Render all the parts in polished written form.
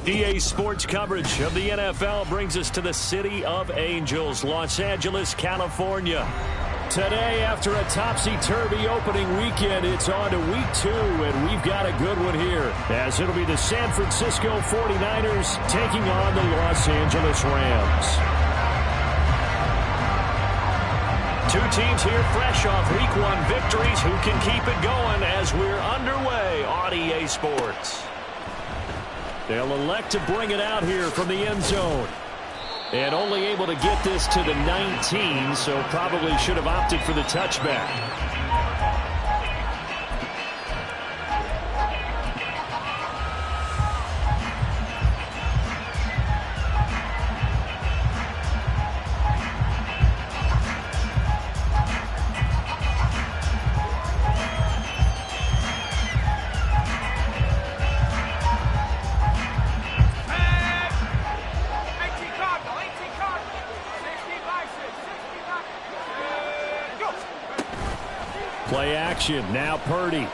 EA Sports coverage of the NFL brings us to the City of Angels, Los Angeles, California. Today, after a topsy-turvy opening weekend, it's on to week 2, and we've got a good one here, as it'll be the San Francisco 49ers taking on the Los Angeles Rams. Two teams here fresh off week 1 victories who can keep it going as we're underway on EA Sports. They'll elect to bring it out here from the end zone. And only able to get this to the 19, so probably should have opted for the touchback. Play action, now Purdy.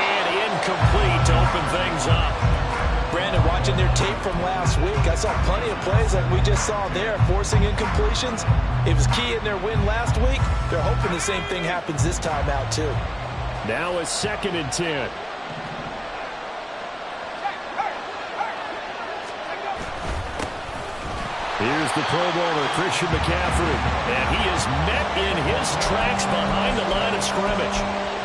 And incomplete to open things up. Brandon, watching their tape from last week, I saw plenty of plays like we just saw there, forcing incompletions. It was key in their win last week. They're hoping the same thing happens this time out, too. Now a 2nd and 10. Here's the Pro Bowler, Christian McCaffrey. And he is met in his tracks behind the line of scrimmage.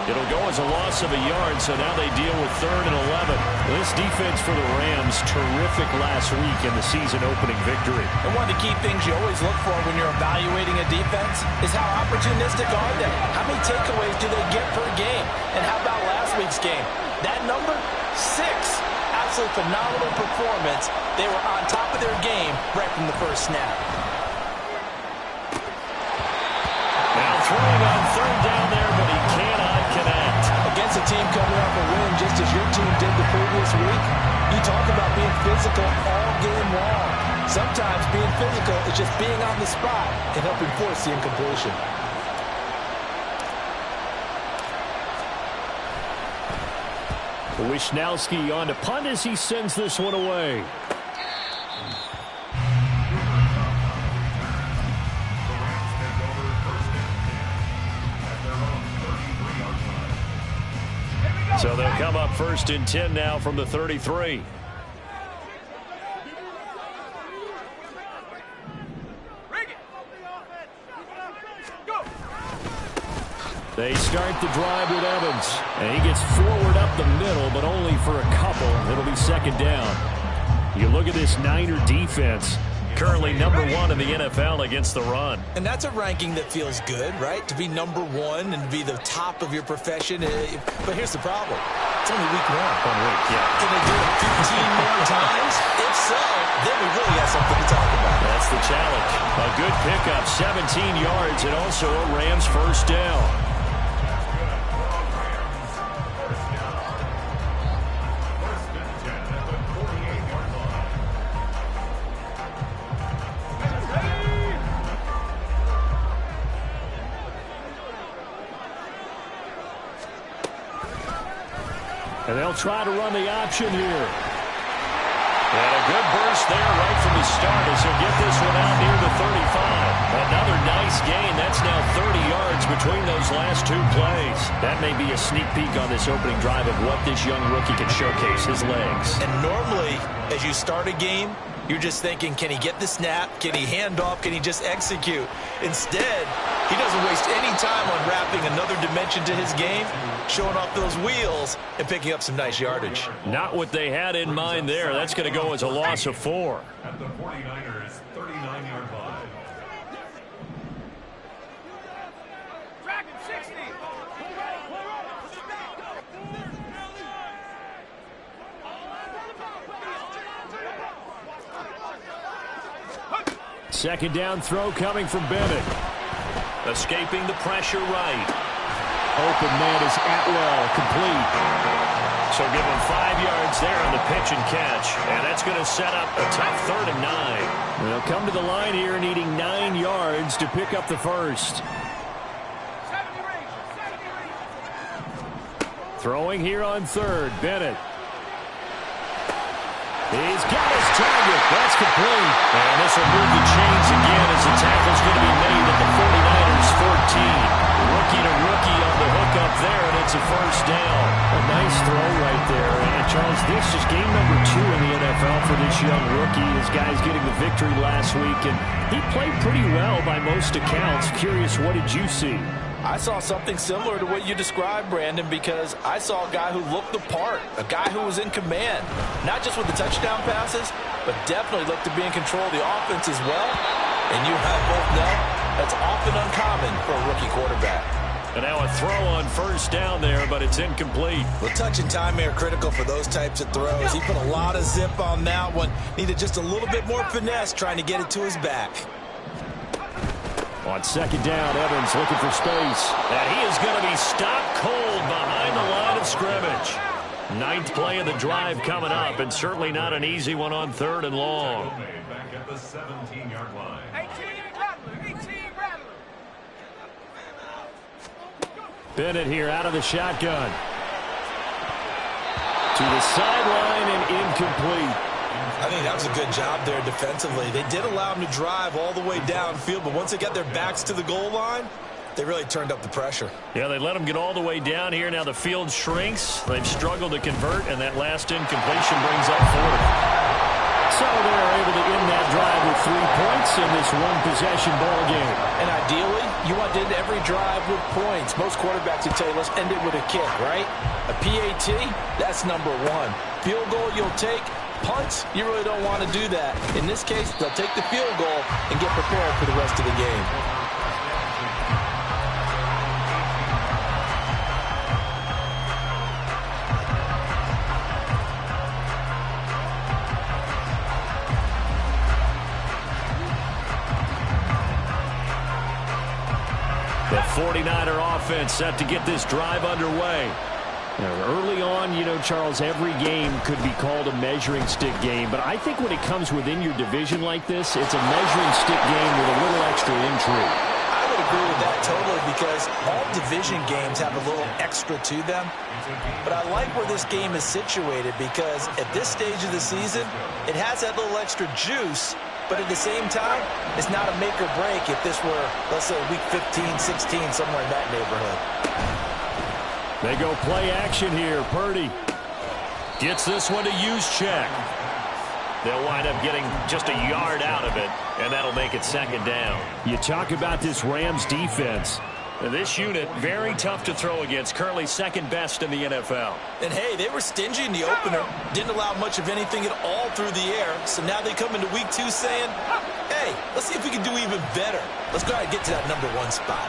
It'll go as a loss of a yard, so now they deal with 3rd and 11. This defense for the Rams, terrific last week in the season-opening victory. And one of the key things you always look for when you're evaluating a defense is how opportunistic are they? How many takeaways do they get per game? And how about last week's game? That number, 6. Absolutely phenomenal performance. They were on top of their game right from the first snap. Now throwing on 3rd down there, but he cannot connect. Against a team coming off a win just as your team did the previous week, you talk about being physical all game long. Sometimes being physical is just being on the spot and helping force the incompletion. Wishnowski on to punt as he sends this one away. So they'll come up 1st and 10 now from the 33. They start the drive with Evans, and he gets forward up the middle, but only for a couple. It'll be 2nd down. You look at this Niner defense, currently number 1 in the NFL against the run. And that's a ranking that feels good, right? To be number 1 and be the top of your profession. But here's the problem. It's only week 1. 1 week, yeah. Can they do it 15 more times? If so, then we really have something to talk about. That's the challenge. A good pickup, 17 yards, and also a Rams 1st down. And they'll try to run the option here. And a good burst there right from the start as he'll get this one out near the 35. Another nice gain. That's now 30 yards between those last 2 plays. That may be a sneak peek on this opening drive of what this young rookie can showcase, his legs. And normally, as you start a game, you're just thinking, can he get the snap? Can he hand off? Can he just execute? Instead, he doesn't waste any time on wrapping another dimension to his game, showing off those wheels, and picking up some nice yardage. Not what they had in mind there. That's going to go as a loss of 4. At the 49ers, 39-yard line. Dragon 60. Second down throw coming from Bennett. Escaping the pressure right. Open man is Atwell, complete. So give him 5 yards there on the pitch and catch. And that's going to set up a tough 3rd and 9. They'll come to the line here needing 9 yards to pick up the first. Throwing here on 3rd, Bennett. He's got his target. That's complete. And this will move the chains again as the tackle's going to be made at the 49ers 14. Rookie to rookie on the hook up there, and it's a first down. A nice throw right there. And Charles, this is game number 2 in the NFL for this young rookie. His guy's getting the victory last week, and he played pretty well by most accounts. Curious, what did you see? I saw something similar to what you described, Brandon, because I saw a guy who looked the part, a guy who was in command, not just with the touchdown passes, but definitely looked to be in control of the offense as well. And you and I both know that's often uncommon for a rookie quarterback. And now a throw on first down there, but it's incomplete. Well, touch and timing are critical for those types of throws. He put a lot of zip on that one. Needed just a little bit more finesse trying to get it to his back. On second down, Evans looking for space. And he is going to be stopped cold behind the line of scrimmage. 9th play of the drive coming up, and certainly not an easy one on 3rd and long. Back at the 17-yard line. 18 Rattler. Bennett here out of the shotgun. To the sideline and incomplete. I think that was a good job there defensively. They did allow him to drive all the way downfield, but once they got their backs to the goal line, they really turned up the pressure. Yeah, they let him get all the way down here. Now the field shrinks. They've struggled to convert, and that last incompletion brings up 4th. So they're able to end that drive with 3 points in this one-possession ball game. And ideally, you want to end every drive with points. Most quarterbacks would tell you, let's end it with a kick, right? A PAT, that's number 1. Field goal you'll take. Punts, you really don't want to do that. In this case, they'll take the field goal and get prepared for the rest of the game. The 49er offense set to get this drive underway. Now, early on, you know, Charles, every game could be called a measuring stick game, but I think when it comes within your division like this, it's a measuring stick game with a little extra intrigue. I would agree with that totally, because all division games have a little extra to them. But I like where this game is situated, because at this stage of the season, it has that little extra juice, but at the same time, it's not a make or break if this were, let's say, week 15, 16, somewhere in that neighborhood. They go play action here. Purdy gets this one to use check. They'll wind up getting just a yard out of it, and that'll make it 2nd down. You talk about this Rams defense. This unit, very tough to throw against, currently 2nd best in the NFL. And hey, they were stingy in the opener, didn't allow much of anything at all through the air, so now they come into week 2 saying, hey, let's see if we can do even better. Let's go ahead and get to that number 1 spot.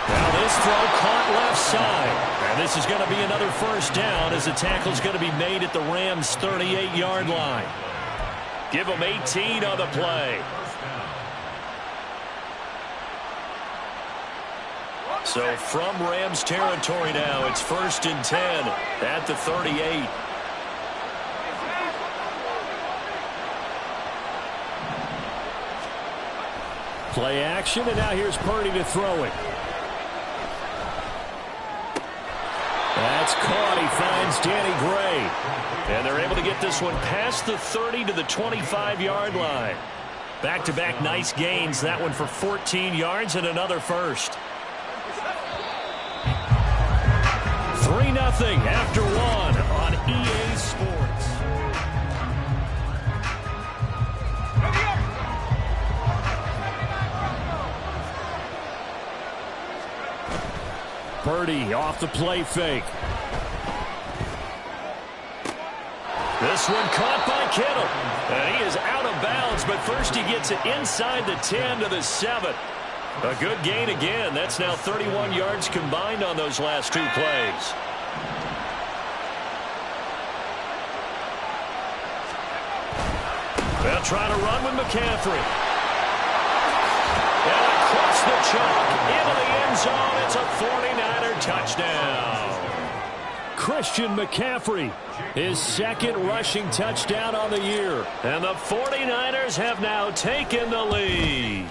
Now this throw caught left side. And this is going to be another first down as the tackle's going to be made at the Rams' 38-yard line. Give them 18 on the play. So from Rams territory now, it's 1st and 10 at the 38. Play action, and now here's Purdy to throw it. That's caught. He finds Danny Gray. And they're able to get this one past the 30 to the 25-yard line. Back-to-back nice gains. That one for 14 yards and another first. 3-0 after 1 on EA Sports. Purdy off the play fake. This one caught by Kittle. And he is out of bounds, but first he gets it inside the 10 to the 7. A good gain again. That's now 31 yards combined on those last 2 plays. They'll try to run with McCaffrey. And across the chalk into the end zone. It's a 49er touchdown. Christian McCaffrey, his 2nd rushing touchdown on the year. And the 49ers have now taken the lead.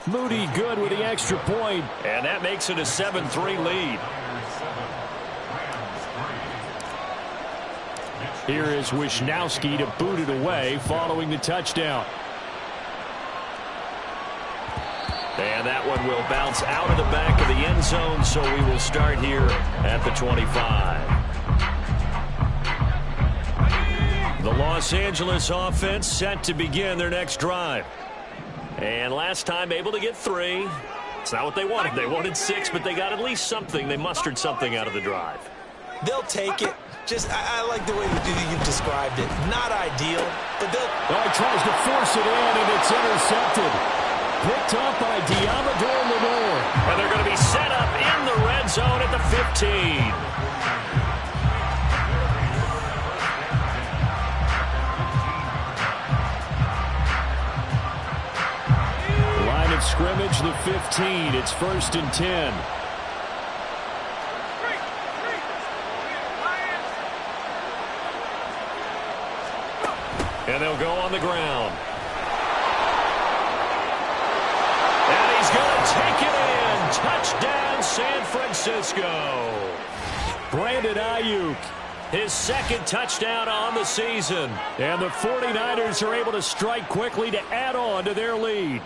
Moody good with the extra point, and that makes it a 7-3 lead. Here is Wisnowski to boot it away following the touchdown. And that one will bounce out of the back of the end zone, so we will start here at the 25. The Los Angeles offense set to begin their next drive. And last time able to get 3. It's not what they wanted. They wanted 6, but they got at least something. They mustered something out of the drive. They'll take it. I like the way you've described it. Not ideal, but they'll... Well, he tries to force it in, and it's intercepted. Picked up by Diamador Lenore. And they're going to be set up in the red zone at the 15. Line of scrimmage, the 15. It's 1st and 10. And they'll go on the ground. And he's going to take it in. Touchdown, San Francisco. Brandon Ayuk, his 2nd touchdown on the season. And the 49ers are able to strike quickly to add on to their lead.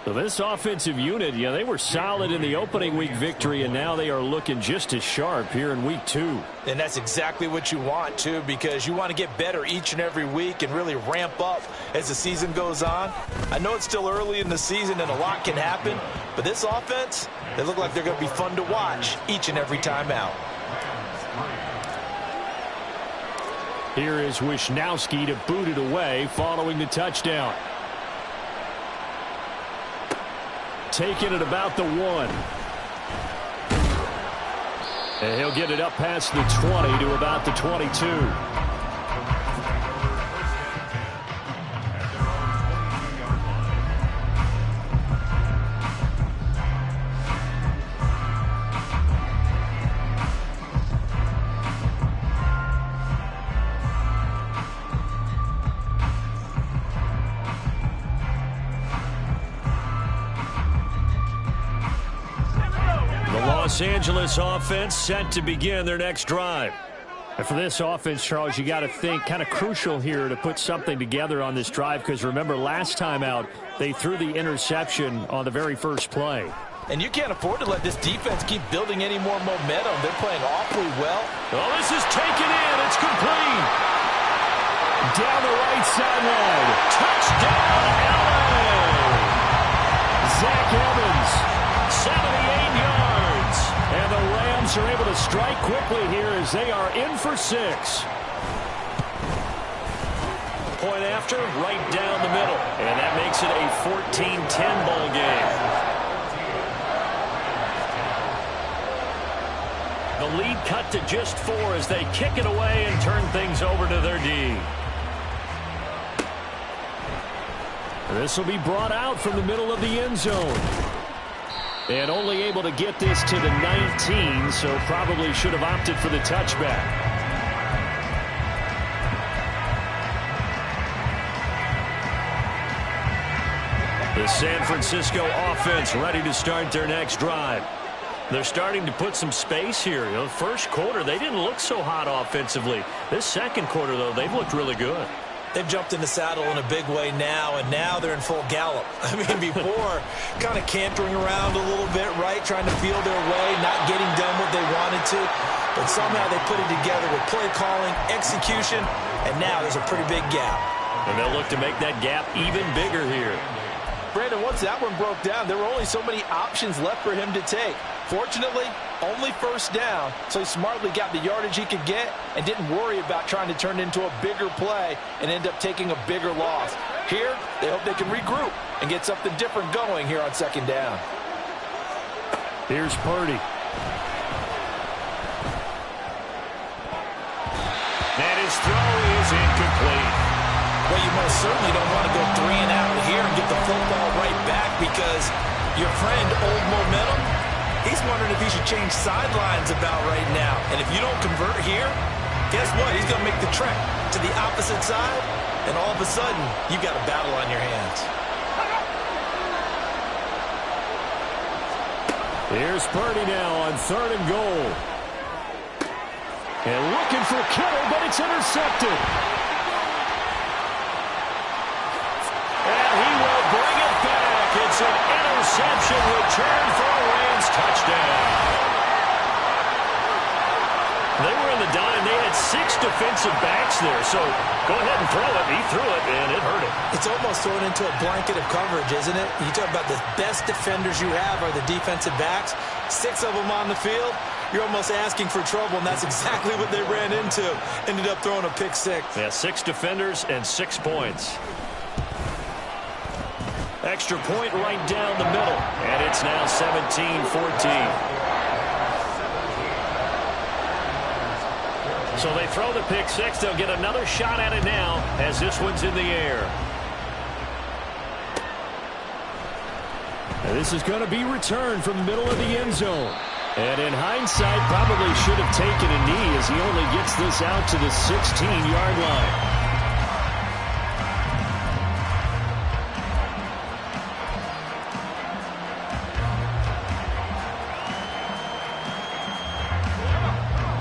So this offensive unit, yeah, they were solid in the opening week victory, and now they are looking just as sharp here in week 2. And that's exactly what you want, too, because you want to get better each and every week and really ramp up as the season goes on. I know it's still early in the season and a lot can happen, but this offense, they look like they're going to be fun to watch each and every time out. Here is Wisnowski to boot it away following the touchdown. Taking it about the 1. And he'll get it up past the 20 to about the 22. Los Angeles offense set to begin their next drive. And for this offense, Charles, you got to think kind of crucial here to put something together on this drive, because remember last time out they threw the interception on the very first play. And you can't afford to let this defense keep building any more momentum. They're playing awfully well. Oh, this is taken in. It's complete. Down the right sideline. Touchdown, LA! Zach Evans, 78 yards. And the Rams are able to strike quickly here as they are in for 6. Point after, right down the middle. And that makes it a 14-10 ball game. The lead cut to just 4 as they kick it away and turn things over to their D. This will be brought out from the middle of the end zone. And only able to get this to the 19, so probably should have opted for the touchback. The San Francisco offense ready to start their next drive. They're starting to put some space here. You know, first quarter, they didn't look so hot offensively. This second quarter, though, they've looked really good. They've jumped in the saddle in a big way now, and now they're in full gallop. I mean, before, kind of cantering around a little bit, right, trying to feel their way, not getting done what they wanted to. But somehow they put it together with play calling, execution, and now there's a pretty big gap. And they'll look to make that gap even bigger here. Brandon, once that one broke down, there were only so many options left for him to take. Fortunately, only first down, so he smartly got the yardage he could get and didn't worry about trying to turn it into a bigger play and end up taking a bigger loss. Here, they hope they can regroup and get something different going here on second down. Here's Purdy. And his throw is incomplete. Well, you most certainly don't want to go 3 and out here and get the football right back, because your friend, Old Momentum, he's wondering if he should change sidelines about right now. And if you don't convert here, guess what? He's going to make the trek to the opposite side, and all of a sudden, you've got a battle on your hands. Here's Purdy now on 3rd and goal. And looking for Kittle, but it's intercepted. And he will bring it back. It's an interception return for a Rams touchdown. They were in the dime. They had 6 defensive backs there, so go ahead and throw it. He threw it, and it hurt him. It's almost thrown into a blanket of coverage, isn't it? You talk about the best defenders you have are the defensive backs. 6 of them on the field. You're almost asking for trouble, and that's exactly what they ran into. Ended up throwing a pick 6. Yeah, 6 defenders and 6 points. Extra point right down the middle, and it's now 17-14. So they throw the pick 6. They'll get another shot at it now as this one's in the air. And this is going to be returned from the middle of the end zone. And in hindsight, probably should have taken a knee as he only gets this out to the 16-yard line.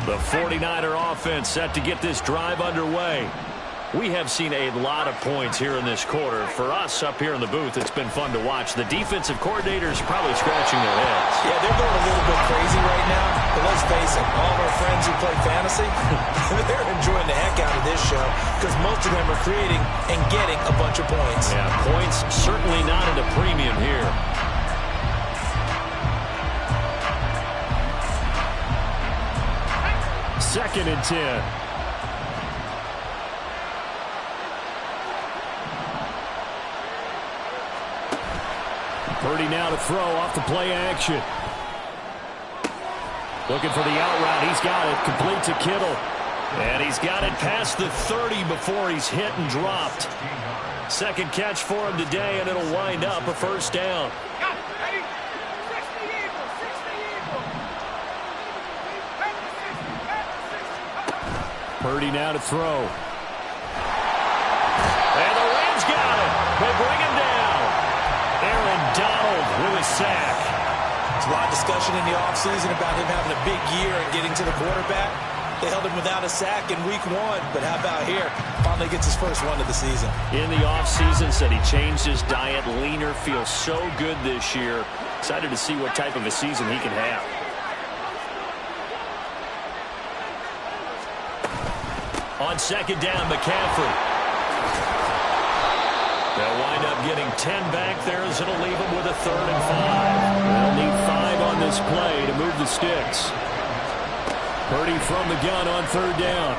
The 49er offense set to get this drive underway. We have seen a lot of points here in this quarter. For us up here in the booth, it's been fun to watch. The defensive coordinators probably scratching their heads. Yeah, they're going a little bit crazy right now. But let's face it, all of our friends who play fantasy, they're enjoying the heck out of this show because most of them are creating and getting a bunch of points. Yeah, points certainly not at a premium here. Second and 10. Purdy now to throw off the play action. Looking for the out route. He's got it. Complete to Kittle. And he's got it past the 30 before he's hit and dropped. Second catch for him today, and it'll wind up a first down. Purdy now to throw. And the Rams got it. They bring him down. Aaron Donald with a sack. There's a lot of discussion in the offseason about him having a big year and getting to the quarterback. They held him without a sack in week 1, but how about here? Finally gets his first one of the season. In the offseason, said he changed his diet, leaner, feels so good this year. Excited to see what type of a season he can have. On second down, McCaffrey. They'll wind up getting 10 back there as it'll leave them with a 3rd and 5. They'll need 5 on this play to move the sticks. Purdy from the gun on 3rd down.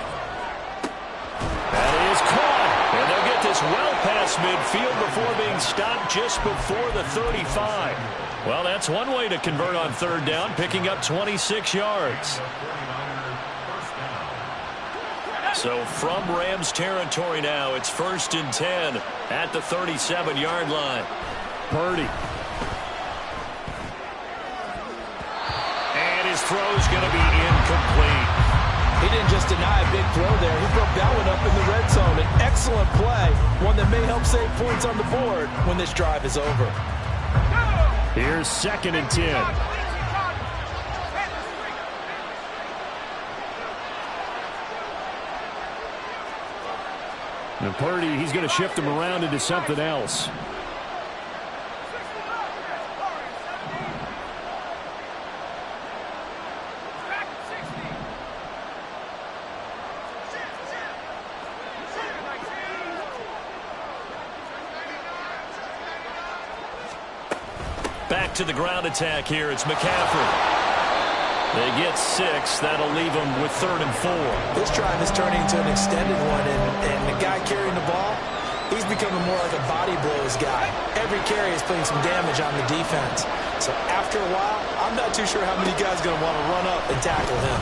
That is caught. And they'll get this well past midfield before being stopped just before the 35. Well, that's one way to convert on 3rd down, picking up 26 yards. So from Rams territory now, it's 1st and 10 at the 37-yard line. Purdy. And his throw's going to be incomplete. He didn't just deny a big throw there. He broke that one up in the red zone. An excellent play, one that may help save points on the board when this drive is over. Here's 2nd and 10. And Purdy, he's going to shift him around into something else. Back to the ground attack here. It's McCaffrey. They get 6. That'll leave them with 3rd and 4. This drive is turning into an extended one, and the guy carrying the ball, he's becoming more like a body blows guy. Every carry is putting some damage on the defense. So after a while, I'm not too sure how many guys are going to want to run up and tackle him.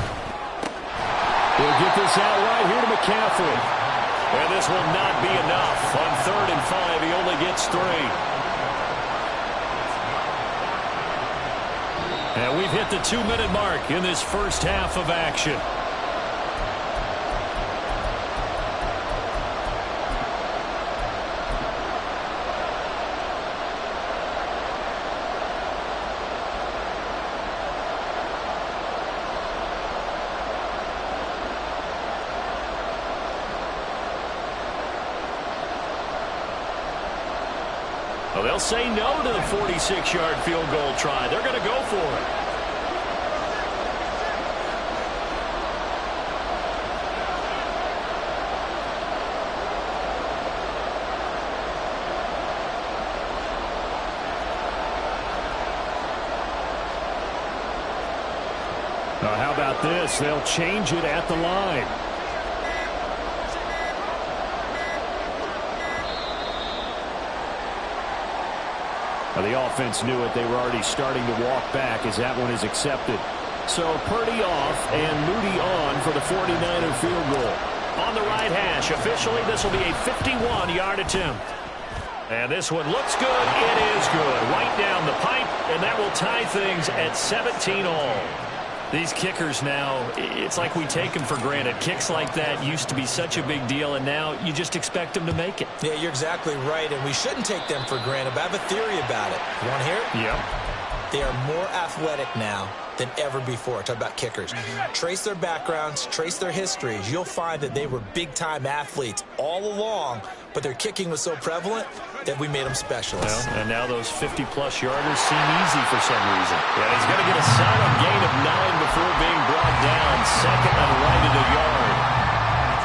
We'll get this out right here to McCaffrey. And this will not be enough. On 3rd and 5, he only gets 3. And we've hit the 2-minute mark in this first half of action. they'll say no to the 46-yard field goal try. They're going to go for it. Now, how about this? They'll change it at the line. Now, the offense knew it. They were already starting to walk back as that one is accepted. So Purdy off and Moody on for the 49er field goal. On the right hash, officially this will be a 51-yard attempt. And this one looks good. It is good. Right down the pipe, and that will tie things at 17 all. These kickers now, it's like we take them for granted. Kicks like that used to be such a big deal, and now you just expect them to make it. Yeah, you're exactly right, and we shouldn't take them for granted, but I have a theory about it. You want to hear it? Yep. They are more athletic now than ever before. Talk about kickers. Trace their backgrounds, trace their histories. You'll find that they were big-time athletes all along, but their kicking was so prevalent that we made them specialists. Well, and now those 50-plus yarders seem easy for some reason. Yeah, he's going to get a solid gain of 9 before being brought down. Second and right at a yard.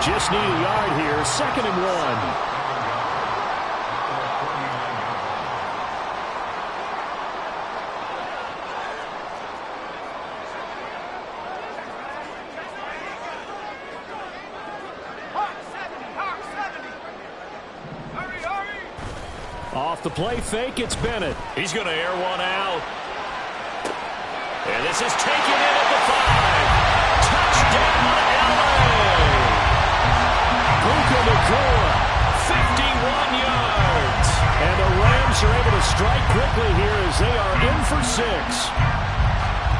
Just need a yard here. 2nd and 1. Off the play fake, it's Bennett. He's going to air one out. And this is taken in at the 5. Touchdown, L.A. Puka Nacua, 51 yards. And the Rams are able to strike quickly here as they are in for 6.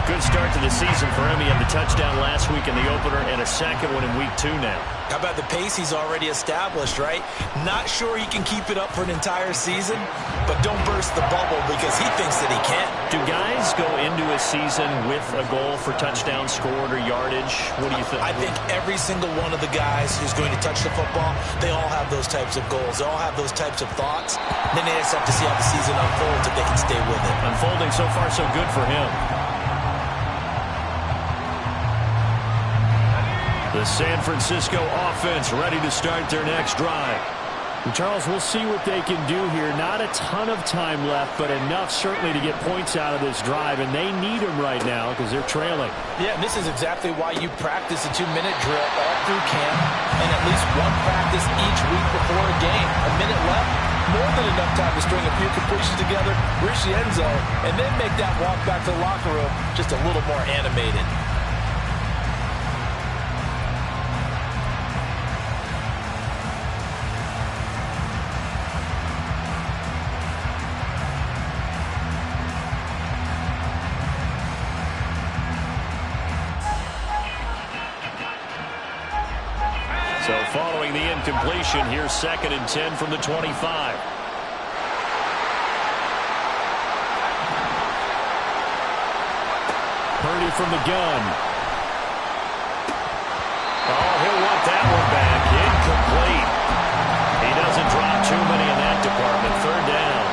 Good start to the season for him. He had the touchdown last week in the opener and a second one in week 2 now. How about the pace he's already established, right? Not sure he can keep it up for an entire season, but don't burst the bubble because he thinks that he can. Do guys go into a season with a goal for touchdown scored or yardage? What do you think? I think every single one of the guys who's going to touch the football, they all have those types of goals. They all have those types of thoughts. Then they just have to see how the season unfolds if they can stay with it. Unfolding so far so good for him. The San Francisco offense ready to start their next drive. And Charles, we'll see what they can do here. Not a ton of time left, but enough certainly to get points out of this drive, and they need them right now because they're trailing. Yeah, this is exactly why you practice a 2-minute drill all through camp and at least one practice each week before a game. A minute left, more than enough time to string a few completions together, reach the end zone, and then make that walk back to the locker room just a little more animated. So following the incompletion, here's 2nd and 10 from the 25. Purdy from the gun. Oh, he'll want that one back. Incomplete. He doesn't drop too many in that department. 3rd down.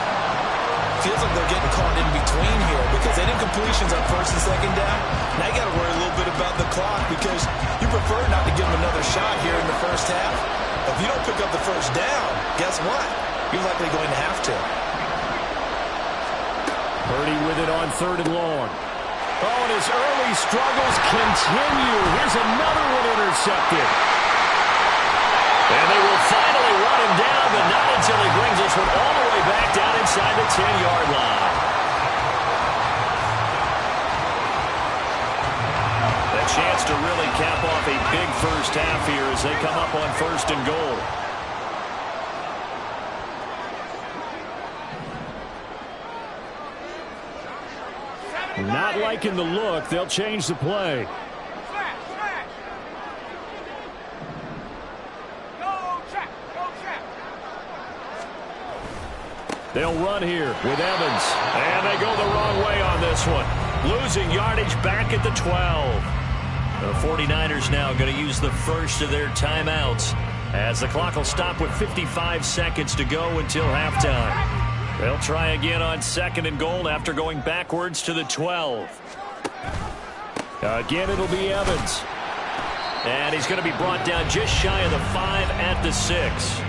Feels like they're getting caught in between here because they did completions on 1st and 2nd down. Now you got to worry a little bit about the clock because you prefer not to give them another shot here in the first half. If you don't pick up the 1st down, guess what? You're likely going to have to. Purdy with it on 3rd and long. Oh, and his early struggles continue. Here's another one intercepted. And they will finally run him down, but not until he brings this one all the way back down inside the 10-yard line. A chance to really cap off a big first half here as they come up on 1st and goal. Not liking the look. They'll change the play. They'll run here with Evans. And they go the wrong way on this one. Losing yardage back at the 12. The 49ers now going to use the first of their timeouts as the clock will stop with 55 seconds to go until halftime. They'll try again on 2nd and goal after going backwards to the 12. Again, it'll be Evans. And he's going to be brought down just shy of the 5 at the 6.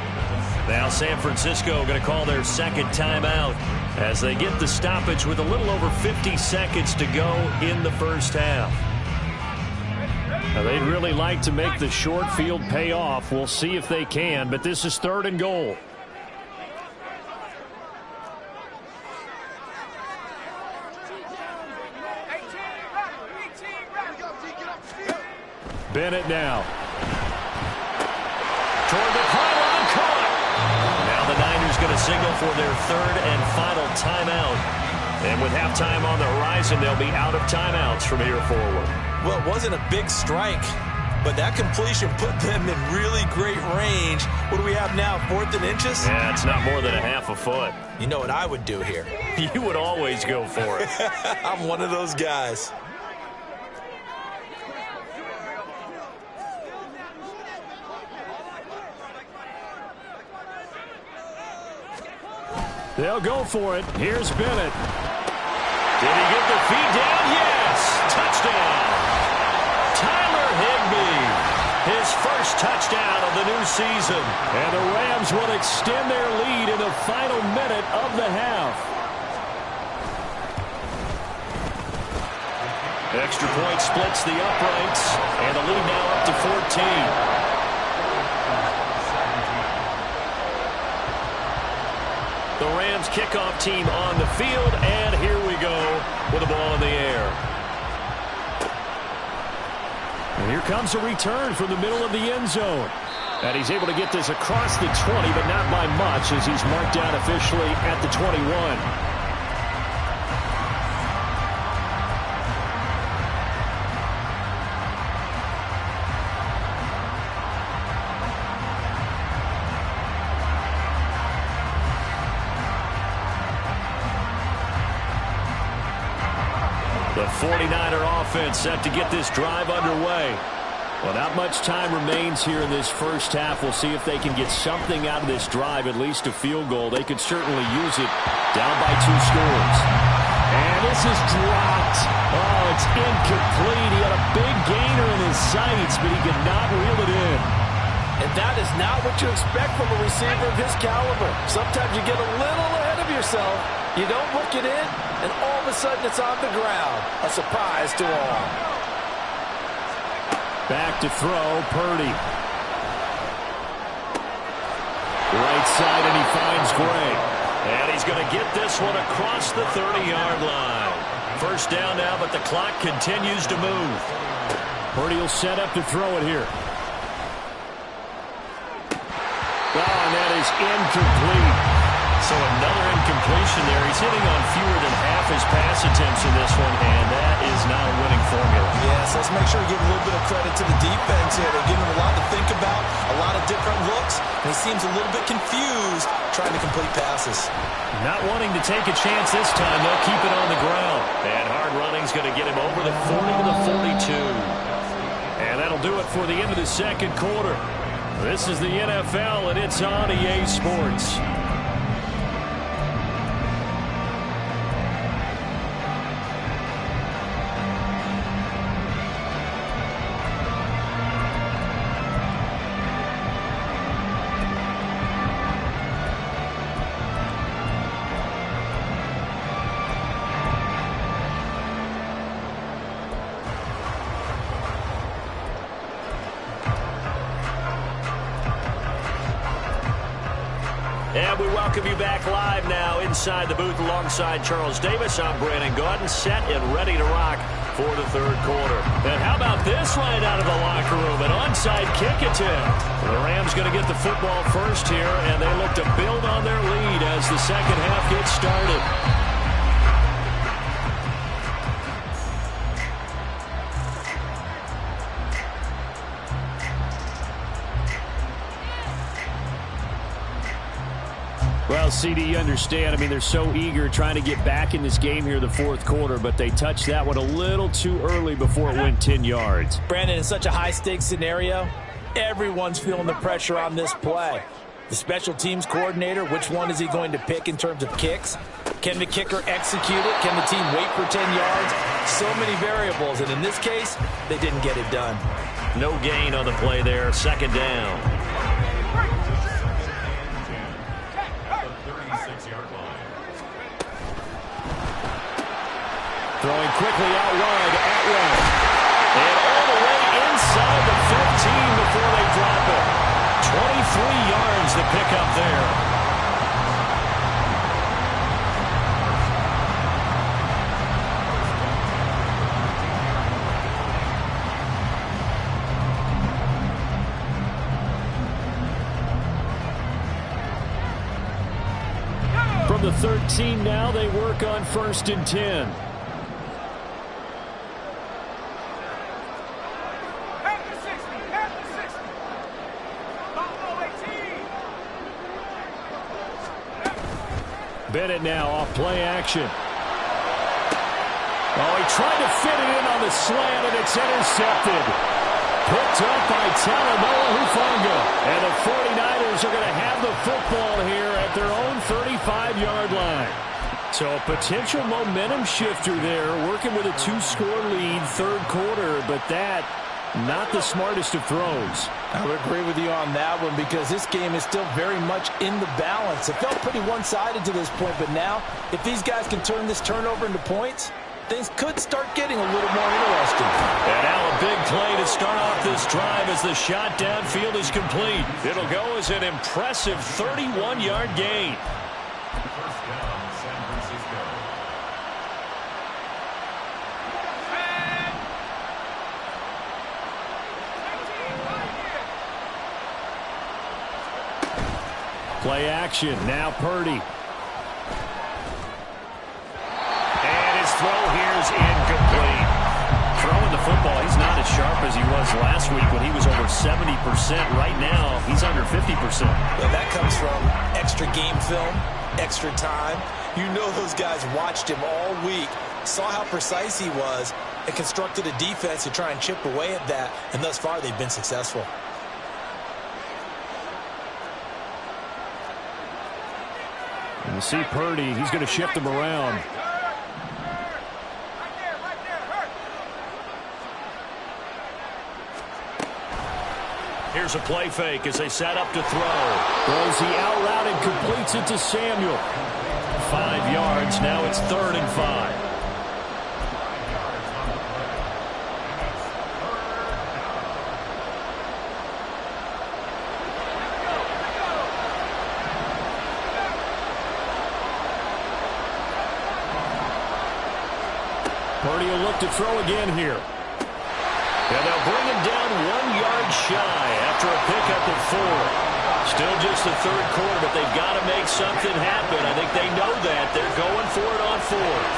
Now San Francisco going to call their 2nd timeout as they get the stoppage with a little over 50 seconds to go in the first half. Now, they'd really like to make the short field pay off. We'll see if they can, but this is 3rd and goal. Bennett now. Toward the pylon, caught. Now the Niners going to signal for their 3rd and final timeout. And with halftime on the horizon, they'll be out of timeouts from here forward. Well, it wasn't a big strike, but that completion put them in really great range. What do we have now, 4th and inches? Yeah, it's not more than a half a foot. You know what I would do here? You would always go for it. I'm one of those guys. They'll go for it. Here's Bennett. Did he get the feet down? Yes! Touchdown! Tyler Higbee. His first touchdown of the new season. And the Rams will extend their lead in the final minute of the half. Extra point splits the uprights. And the lead now up to 14. The Rams kickoff team on the field, and here we go with the ball in the air. And here comes a return from the middle of the end zone. And he's able to get this across the 20, but not by much as he's marked down officially at the 21. The 49er offense set to get this drive underway. Well, not much time remains here in this first half. We'll see if they can get something out of this drive, at least a field goal. They could certainly use it down by 2 scores. And this is dropped. Oh, it's incomplete. He had a big gainer in his sights, but he could not reel it in. And that is not what you expect from a receiver of his caliber. Sometimes you get a little ahead of yourself. You don't look it in, and all of a sudden it's on the ground. A surprise to all. Back to throw, Purdy. Right side, and he finds Gray. And he's going to get this one across the 30-yard line. First down now, but the clock continues to move. Purdy will set up to throw it here. Oh, and that is incomplete. So another incompletion there. He's hitting on fewer than half his pass attempts in this one, and that is not a winning formula. Yes, let's make sure we give a little bit of credit to the defense here. They're giving him a lot to think about, a lot of different looks, and he seems a little bit confused trying to complete passes. Not wanting to take a chance this time. They'll keep it on the ground. And hard running's going to get him over the 40 to the 42. And that'll do it for the end of the second quarter. This is the NFL, and it's on EA Sports. And we welcome you back live now inside the booth alongside Charles Davis. I'm Brandon Gaudin, set and ready to rock for the third quarter. And how about this right out of the locker room? An onside kick attempt. The Rams going to get the football first here, and they look to build on their lead as the second half gets started. Well, CD, you understand. I mean, they're so eager trying to get back in this game here in the fourth quarter, but they touched that one a little too early before it went 10 yards. Brandon, in such a high-stakes scenario, everyone's feeling the pressure on this play. The special teams coordinator, which one is he going to pick in terms of kicks? Can the kicker execute it? Can the team wait for 10 yards? So many variables, and in this case, they didn't get it done. No gain on the play there. Second down. At the 36-yard line. Throwing quickly out wide at Atwell. And all the way inside the 15 before they drop it. 23 yards to pick up there. From the 13 now, they work on 1st and 10. Bennett now off play action. Oh, he tried to fit it in on the slant, and it's intercepted. Picked up by Talanoa Hufanga. And the 49ers are going to have the football here at their own 35-yard line. So a potential momentum shifter there, working with a 2-score lead, third quarter, but that not the smartest of throws. I would agree with you on that one because this game is still very much in the balance. It felt pretty one-sided to this point, but now if these guys can turn this turnover into points, things could start getting a little more interesting. And now a big play to start off this drive as the shot downfield is complete. It'll go as an impressive 31-yard gain. First down, San Francisco. Play action. Now Purdy. And his throw here is incomplete. Throwing the football, he's not as sharp as he was last week when he was over 70%. Right now, he's under 50%. Well, that comes from extra game film, extra time. You know those guys watched him all week, saw how precise he was, and constructed a defense to try and chip away at that, and thus far they've been successful. And you see Purdy, he's going to shift him around. Here's a play fake as they set up to throw. Throws the out route and completes it to Samuel. 5 yards. Now it's 3rd and 5. Purdy will look to throw again here. And they'll bring him down 1 yard shy after a pickup of 4. Still just the third quarter, but they've got to make something happen. I think they know that. They're going for it on 4th.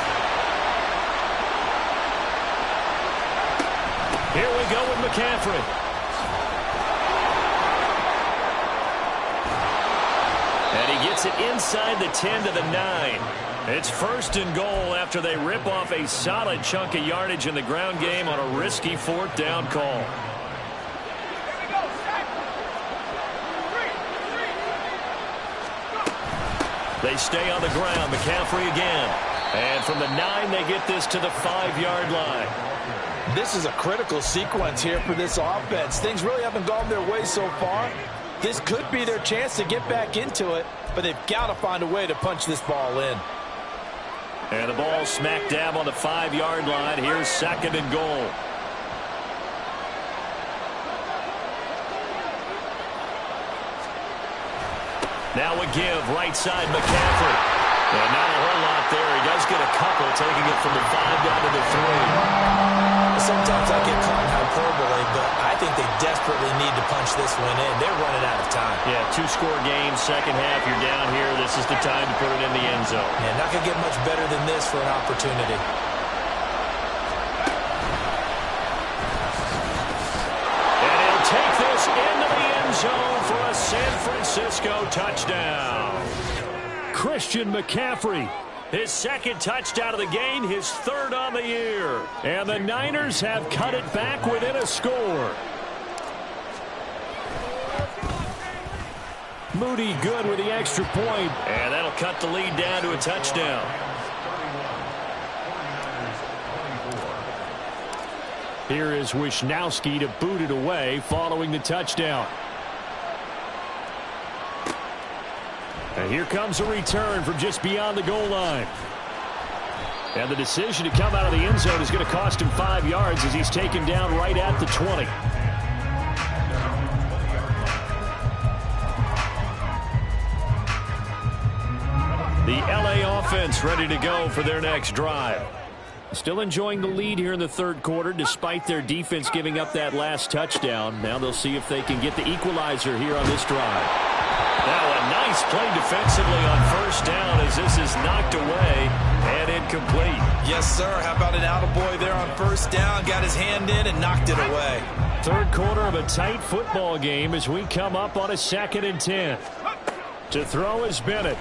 Here we go with McCaffrey. And he gets it inside the 10 to the 9. It's 1st and goal after they rip off a solid chunk of yardage in the ground game on a risky 4th down call. They stay on the ground. McCaffrey again. And from the 9, they get this to the 5-yard line. This is a critical sequence here for this offense. Things really haven't gone their way so far. This could be their chance to get back into it, but they've got to find a way to punch this ball in. And the ball smack dab on the 5-yard line. Here's 2nd and goal. Now a give, right side McCaffrey. And not a whole lot there. He does get a couple, taking it from the 5 down to the 3. Sometimes I get caught in hyperbole, but I think they desperately need to punch this one in. They're running out of time. Yeah, 2-score game, second half. You're down here. This is the time to put it in the end zone. Yeah, not going to get much better than this for an opportunity. And he'll take this into the end zone for a San Francisco touchdown. Christian McCaffrey, his 2nd touchdown of the game, his 3rd on the year. And the Niners have cut it back within a score. Moody good with the extra point. And that'll cut the lead down to a touchdown. Here is Wisnowski to boot it away following the touchdown. And here comes a return from just beyond the goal line. And the decision to come out of the end zone is going to cost him 5 yards as he's taken down right at the 20. The LA offense ready to go for their next drive. Still enjoying the lead here in the third quarter despite their defense giving up that last touchdown. Now they'll see if they can get the equalizer here on this drive. Now a nice play defensively on first down as this is knocked away and incomplete. Yes, sir. How about an attaboy there on first down? Got his hand in and knocked it away. Third quarter of a tight football game as we come up on a 2nd and 10. To throw is Bennett.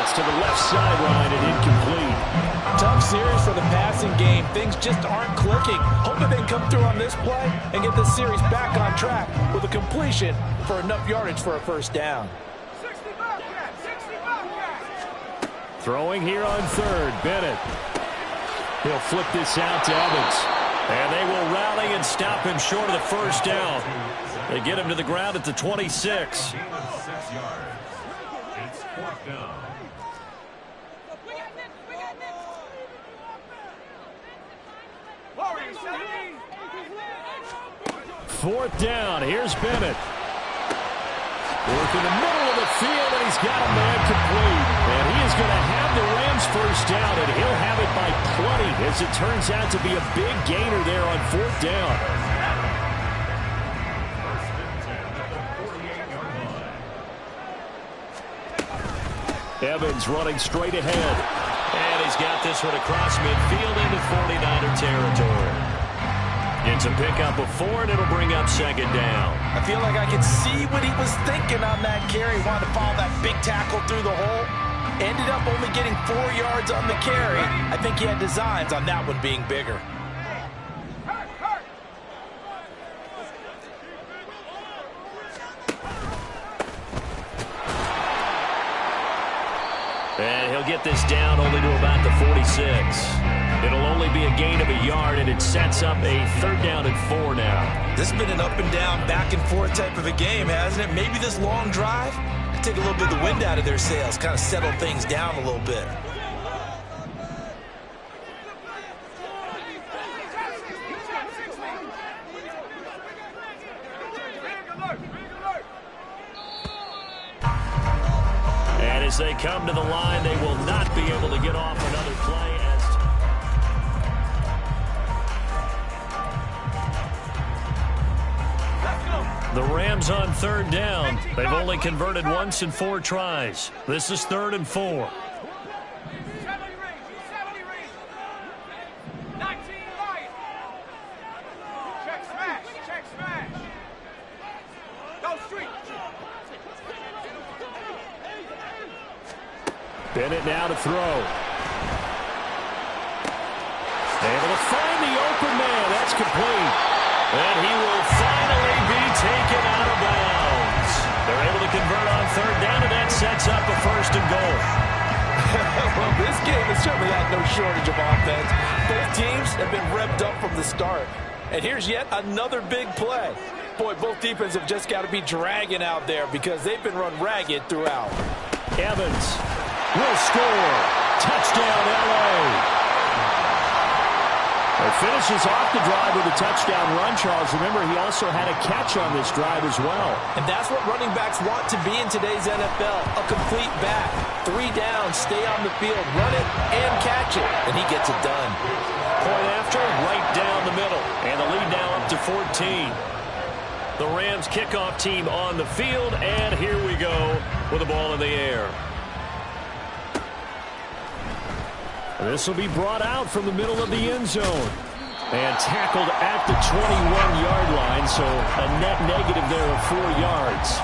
To the left sideline and incomplete. Tough series for the passing game. Things just aren't clicking. Hoping they can come through on this play and get this series back on track with a completion for enough yardage for a first down. 60 Bobcat, 60 Bobcat. Throwing here on third, Bennett. He'll flip this out to Evans. And they will rally and stop him short of the first down. They get him to the ground at the 26. 6 yards. It's 4th down. Fourth down. Here's Bennett. Work in the middle of the field, and he's got a man complete. And he is going to have the Rams first down, and he'll have it by plenty, as it turns out to be a big gainer there on 4th down. First and 10 at the 48-yard line. Evans running straight ahead. And he's got this one across midfield into 49er territory. It's a pickup of 4, and it'll bring up 2nd down. I feel like I can see what he was thinking on that carry. He wanted to follow that big tackle through the hole. Ended up only getting 4 yards on the carry. I think he had designs on that one being bigger. And he'll get this down only to about the 46. It'll only be a gain of a yard, and it sets up a 3rd down and 4 now. This has been an up and down, back and forth type of a game, hasn't it? Maybe this long drive could take a little bit of the wind out of their sails, kind of settle things down a little bit. And as they come to the line, they will not be able to get off another play. The Rams on 3rd down. They've only converted once in 4 tries. This is 3rd and 4. 70 range. 19 right. Check smash. Check smash. Go street. Bennett now to throw. Able to find the open man. That's complete. And he will finally be taken out of bounds. They're able to convert on 3rd down, and that sets up a 1st and goal. Well, this game has certainly had no shortage of offense. Both teams have been revved up from the start. And here's yet another big play. Boy, both defenses have just got to be dragging out there because they've been run ragged throughout. Evans will score. Touchdown, L.A. It finishes off the drive with a touchdown run, Charles. Remember, he also had a catch on this drive as well. And that's what running backs want to be in today's NFL, a complete back. 3 downs, stay on the field, run it, and catch it. And he gets it done. Point after, right down the middle. And the lead now up to 14. The Rams kickoff team on the field, and here we go with the ball in the air. This will be brought out from the middle of the end zone. And tackled at the 21-yard line, so a net negative there of 4 yards.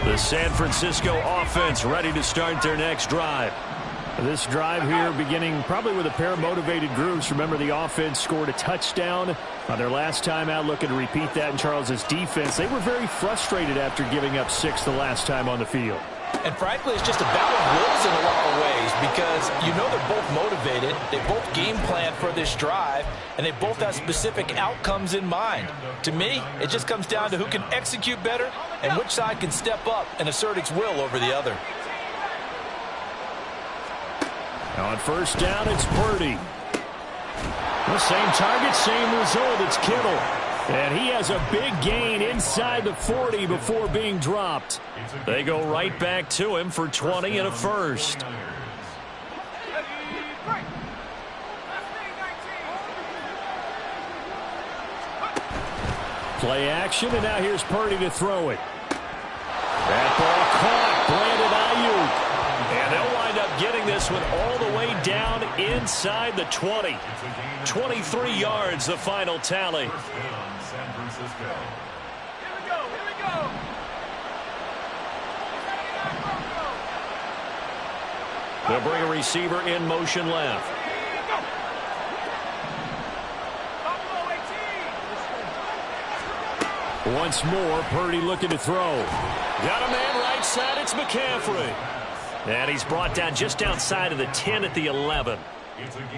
The San Francisco offense ready to start their next drive. This drive here beginning probably with a pair of motivated groups. Remember, the offense scored a touchdown on their last time out, looking to repeat that in Charles' defense. They were very frustrated after giving up 6 the last time on the field. And frankly, it's just a battle of wills in a lot of ways because you know they're both motivated. They both game plan for this drive, and they both have specific outcomes in mind. To me, it just comes down to who can execute better and which side can step up and assert its will over the other. On first down, it's Purdy. The same target, same result. It's Kittle. And he has a big gain inside the 40 before being dropped. They go right back to him for 20 and a first. Play action, and now here's Purdy to throw it. That ball caught. Brandon Ayuk. And they'll wind up getting this one all the way down inside the 20. 23 yards, the final tally. San Francisco. Here we go, here we go. They'll bring a receiver in motion left. Once more, Purdy looking to throw. Got a man right side, it's McCaffrey. And he's brought down just outside of the 10 at the 11.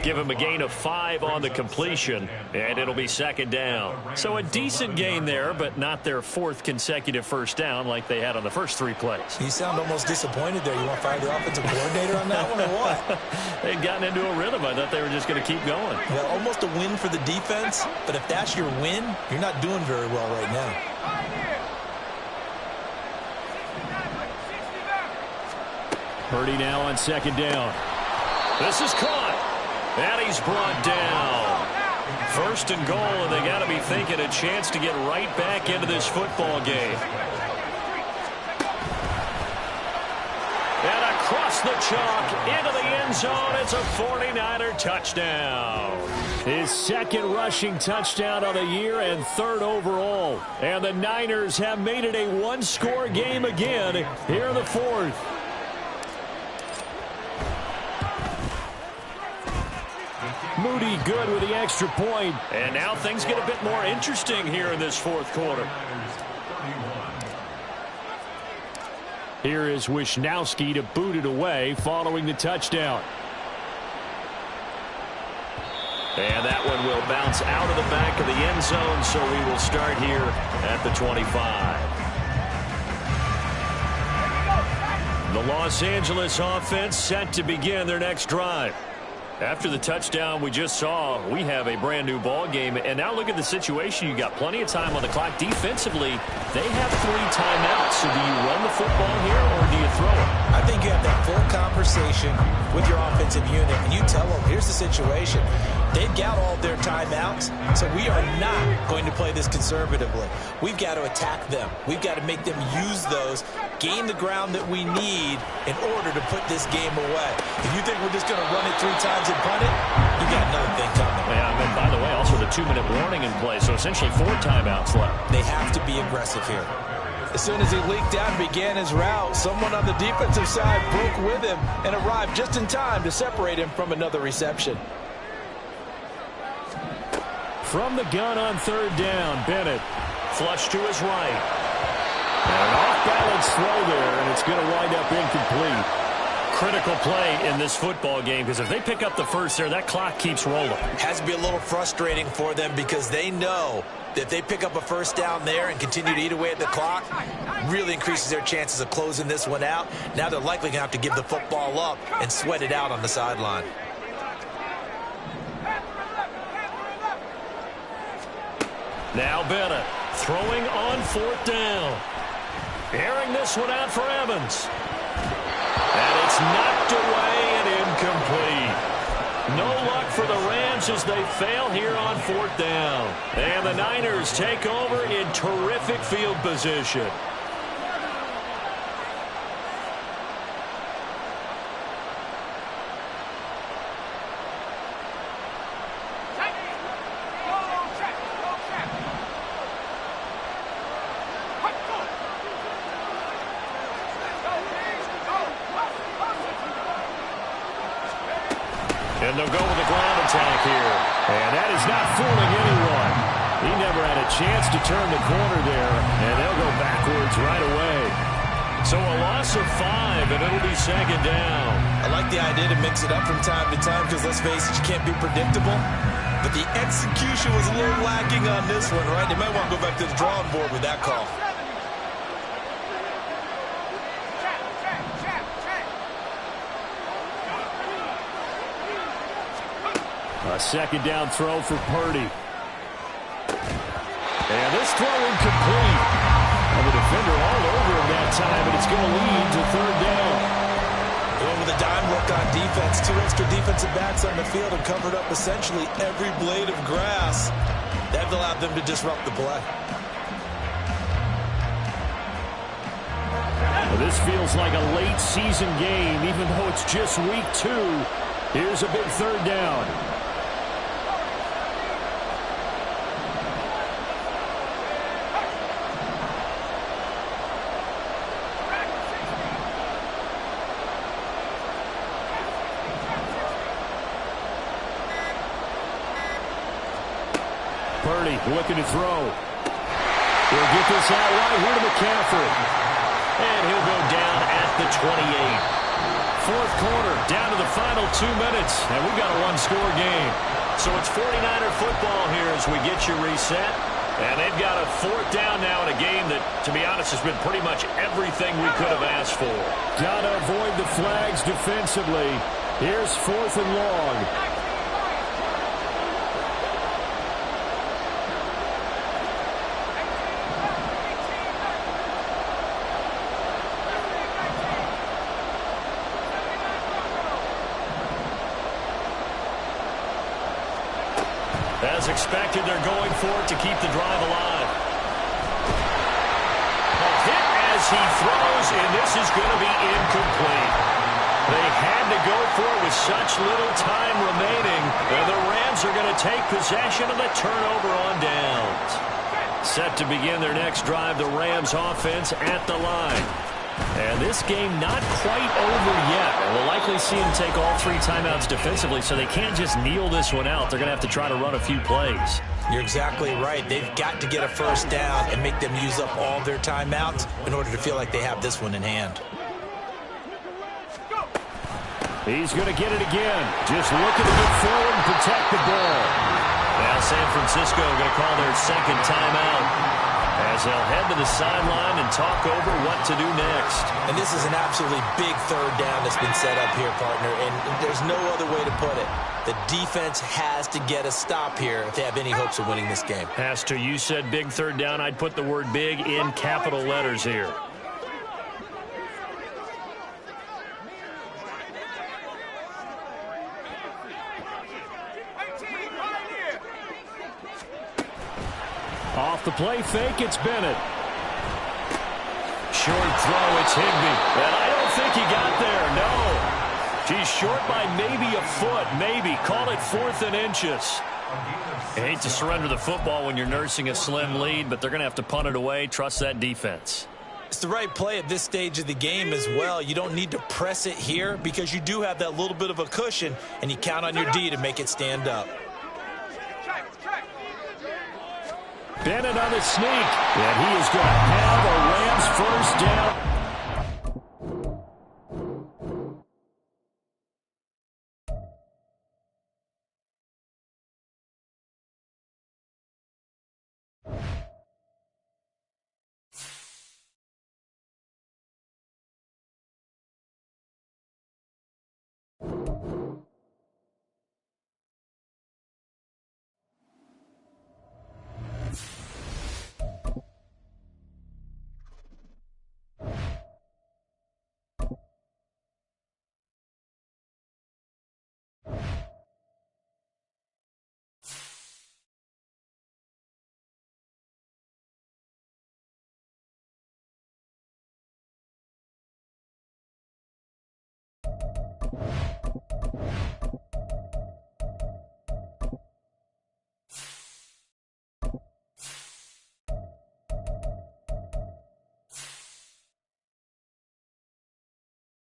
Give him a gain of 5 on the completion, and it'll be second down. So a decent gain there, but not their 4th consecutive first down like they had on the first 3 plays. You sound almost disappointed there. You want to fire the offensive coordinator on that one or what? They'd gotten into a rhythm. I thought they were just going to keep going. Well, almost a win for the defense, but if that's your win, you're not doing very well right now. Purdy now on second down. This is caught. And he's brought down. First and goal, and they got to be thinking a chance to get right back into this football game. And across the chalk into the end zone. It's a 49er touchdown. His 2nd rushing touchdown of the year and 3rd overall. And the Niners have made it a 1-score game again here in the 4th. Moody good with the extra point. And now things get a bit more interesting here in this 4th quarter. Here is Wisnowski to boot it away following the touchdown. And that one will bounce out of the back of the end zone, so we will start here at the 25. The Los Angeles offense set to begin their next drive. After the touchdown we just saw, we have a brand new ball game. And now look at the situation. You got plenty of time on the clock. Defensively, they have 3 timeouts. So do you run the football here or do you throw it? I think you have that full conversation with your offensive unit, and you tell them, here's the situation. They've got all their timeouts, so we are not going to play this conservatively. We've got to attack them. We've got to make them use those, gain the ground that we need in order to put this game away. If you think we're just going to run it 3 times and punt it, you got another thing coming. Yeah, and by the way, also the 2-minute warning in play, so essentially 4 timeouts left. They have to be aggressive here. As soon as he leaked out and began his route, someone on the defensive side broke with him and arrived just in time to separate him from another reception. From the gun on 3rd down, Bennett. Flush to his right. And an off-balance throw there, and it's going to wind up incomplete. Critical play in this football game, because if they pick up the first there, that clock keeps rolling. Has to be a little frustrating for them because they know that if they pick up a first down there and continue to eat away at the clock, really increases their chances of closing this one out. Now they're likely going to have to give the football up and sweat it out on the sideline. Now Bennett throwing on 4th down. Airing this one out for Evans. And it's knocked away and incomplete. No luck for the Rams as they fail here on 4th down. And the Niners take over in terrific field position. And they'll go with the ground attack here. And that is not fooling anyone. He never had a chance to turn the corner there, and they'll go backwards right away. So a loss of 5, and it'll be second down. I like the idea to mix it up from time to time because, let's face it, you can't be predictable. But the execution was a little lacking on this one, right? They might want to go back to the drawing board with that call. A second down throw for Purdy. And this throw incomplete. And the defender all over him that time, and it's going to lead to third down. Going with a dime look on defense. 2 extra defensive backs on the field and covered up essentially every blade of grass. That allowed them to disrupt the play. Well, this feels like a late season game, even though it's just week 2. Here's a big third down. Purdy looking to throw. He'll get this out right here to McCaffrey. And he'll go down at the 28. Fourth quarter, down to the final 2 minutes, and we've got a one-score game. So it's 49er football here as we get you reset. And they've got a fourth down now in a game that, to be honest, has been pretty much everything we could have asked for. Got to avoid the flags defensively. Here's 4th and long. As expected, they're going for it to keep the drive alive. A hit as he throws, and this is going to be incomplete. They had to go for it with such little time remaining, and the Rams are going to take possession of the turnover on downs. Set to begin their next drive, the Rams offense at the line. And this game not quite over yet. We'll likely see them take all 3 timeouts defensively, so they can't just kneel this one out. They're going to have to try to run a few plays. You're exactly right. They've got to get a first down and make them use up all their timeouts in order to feel like they have this one in hand. He's going to get it again. Just looking to get forward and protect the ball. Now San Francisco going to call their second timeout, as they'll head to the sideline and talk over what to do next. And this is an absolutely big third down that's been set up here, partner, and there's no other way to put it. The defense has to get a stop here if they have any hopes of winning this game. Has to. You said big third down. I'd put the word big in capital letters here. Off the play fake, it's Bennett. Short throw, it's Higbee. And I don't think he got there, no. He's short by maybe a foot, maybe. Call it 4th and inches. You hate to surrender the football when you're nursing a slim lead, but they're going to have to punt it away. Trust that defense. It's the right play at this stage of the game as well. You don't need to press it here because you do have that little bit of a cushion, and you count on your D to make it stand up. Bennett on the sneak, and he is going to have a Rams first down.